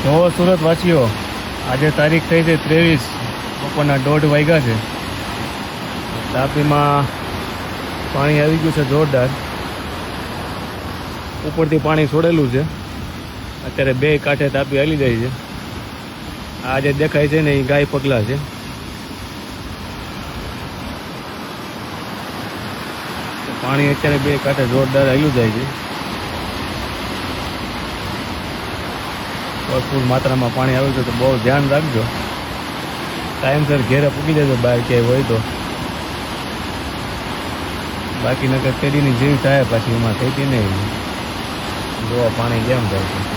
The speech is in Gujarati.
જો સુરત વાસીઓ, આજે તારીખ થઈ છે 23, બપોરના 1:30 વાગ્યા છે. તાપીમાં પાણી આવી ગયું છે જોરદાર. ઉપરથી પાણી છોડેલું છે. અત્યારે બે કાંઠે તાપી હાલી જાય છે. આ જે દેખાય છે ને એ ગાય પગલા છે. પાણી અત્યારે બે કાંઠે જોરદાર હાલ્યું જાય છે. ભરપૂર માત્રામાં પાણી આવ્યું છે તો બહુ ધ્યાન રાખજો. ટાઈમસર ઘેરે પૂકી જજો બહાર ક્યાંય હોય તો. બાકી નકર કેરીની જેવી થાય પાછી એમાં થઈ નહીં. જોવા પાણી કેમ જાય છે.